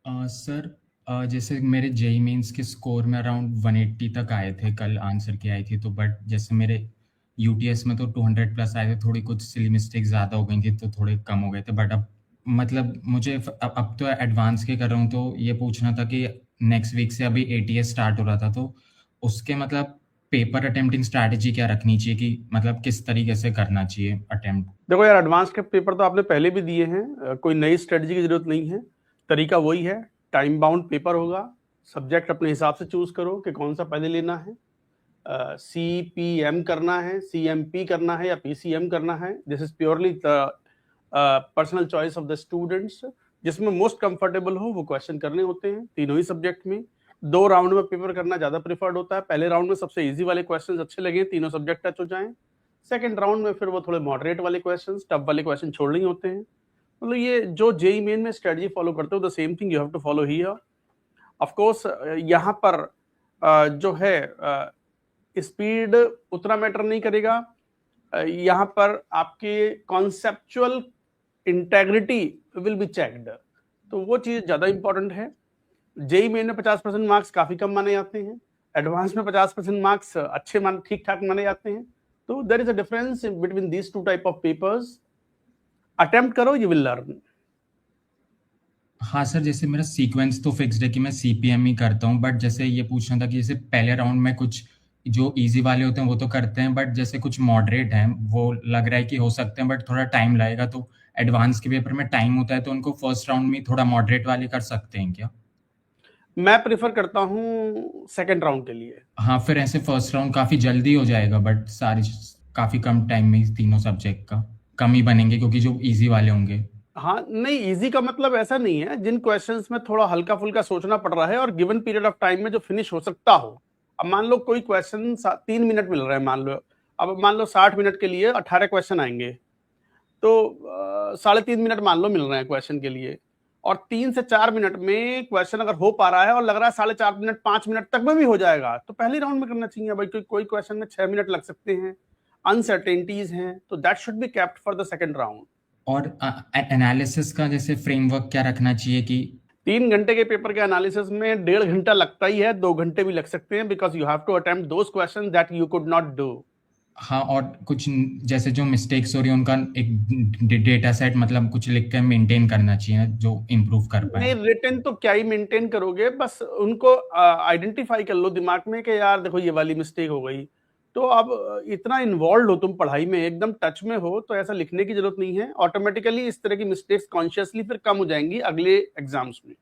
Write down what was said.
Sir, जैसे मेरे JEE mains के स्कोर में अराउंड 180 तक आए थे, कल आंसर की आई थी तो, बट जैसे मेरे यूटीएस में तो 200 प्लस आए थे, थोड़ी कुछ सिली मिस्टेक ज़्यादा हो गई थी तो थोड़े कम हो गए थे। बट अब मतलब मुझे अब तो एडवांस के कर रहा हूँ, तो ये पूछना था कि नेक्स्ट वीक से अभी एटीएस स्टार्ट हो रहा था, तो उसके मतलब पेपर अटेम्प्टिंग स्ट्रैटेजी क्या रखनी चाहिए, कि मतलब किस तरीके से करना चाहिए अटेम्प्ट? देखो यार, एडवांस के पेपर तो आपने पहले भी दिए हैं, कोई नई स्ट्रेटजी की जरूरत नहीं है। तरीका वही है, टाइम बाउंड पेपर होगा, सब्जेक्ट अपने हिसाब से चूज करो कि कौन सा पहले लेना है। सीपीएम करना है, सीएमपी करना है या पीसीएम करना है, this is purely personal choice of the students. जिसमें मोस्ट कंफर्टेबल हो वो क्वेश्चन करने होते हैं तीनों ही सब्जेक्ट में। 2 राउंड में पेपर करना ज्यादा प्रिफर्ड होता है। पहले राउंड में सबसे इजी वाले क्वेश्चन अच्छे लगे, तीनों सब्जेक्ट टच हो जाएं। सेकंड राउंड में फिर वो थोड़े मॉडरेट वाले क्वेश्चन, टफ वाले क्वेश्चन छोड़ने ही होते हैं। मतलब ये जो जेई मेन में स्ट्रेटजी फॉलो करते हो, the same thing you have to follow here. Of course यहाँ पर जो है स्पीड उतना मैटर नहीं करेगा। यहाँ पर आपके conceptual integrity will be checked, तो वो चीज ज्यादा इंपॉर्टेंट है। जेई मेन में 50% मार्क्स काफी कम माने जाते हैं, एडवांस में 50% मार्क्स अच्छे मान ठीक ठाक माने जाते हैं। तो there is a difference between these two type of papers. Attempt करो, यू विल लर्न। हाँ सर, जैसे मेरा सीक्वेंस तो फिक्स्ड है कि मैं सीपीएम ही करता हूँ, बट जैसे ये पूछना था कि जैसे पहले राउंड में कुछ जो इजी वाले होते हैं वो तो करते हैं, बट जैसे कुछ मॉडरेट हैं वो लग रहा है कि हो सकते हैं, बट थोड़ा टाइम लगेगा, तो एडवांस के पेपर में टाइम होता है तो उनको फर्स्ट राउंड में थोड़ा मॉडरेट वाले कर सकते हैं क्या? मैं प्रेफर करता हूँ सेकेंड राउंड के लिए। हाँ, फिर ऐसे फर्स्ट राउंड काफ़ी जल्दी हो जाएगा, बट सारी काफ़ी कम टाइम में ही तीनों सब्जेक्ट का कम ही बनेंगे क्योंकि जो इजी वाले होंगे। हाँ नहीं, इजी का मतलब ऐसा नहीं है, जिन क्वेश्चंस में थोड़ा हल्का फुल्का सोचना पड़ रहा है और गिवन पीरियड ऑफ टाइम में जो फिनिश हो सकता हो। अब मान लो कोई क्वेश्चन 3 मिनट मिल रहा है, मान लो। अब मान लो 60 मिनट के लिए 18 क्वेश्चन आएंगे, तो 3.5 मिनट मान लो मिल रहे हैं क्वेश्चन के लिए। और 3 से 4 मिनट में क्वेश्चन अगर हो पा रहा है और लग रहा है 4.5 मिनट 5 मिनट तक में भी हो जाएगा, तो पहले राउंड में करना चाहिए भाई। कोई क्वेश्चन में 6 मिनट लग सकते हैं, अनसर्टेनिटीज हैं, तो that should be kept for the second round. और एनालिसिस का जैसे फ्रेमवर्क क्या रखना चाहिए कि 3 घंटे के पेपर के एनालिसिस में 1.5 घंटा लगता ही है, 2 घंटे भी लग सकते हैं, because you have to attempt those question that you could not do. हाँ, और कुछ जैसे जो मिस्टेक्स हो रही है उनका एक डेटा सेट मतलब कुछ लिख कर मेंटेन करना चाहिए जो इम्प्रूव कर पाए। नहीं, रिटन तो क्या ही मेंटेन करोगे, बस उनको आइडेंटिफाई कर लो दिमाग में कि यार देखो ये वाली मिस्टेक हो गई। तो अब इतना इन्वॉल्व हो तुम पढ़ाई में, एकदम टच में हो, तो ऐसा लिखने की जरूरत नहीं है। ऑटोमेटिकली इस तरह की मिस्टेक्स कॉन्शियसली फिर कम हो जाएंगी अगले एग्जाम्स में।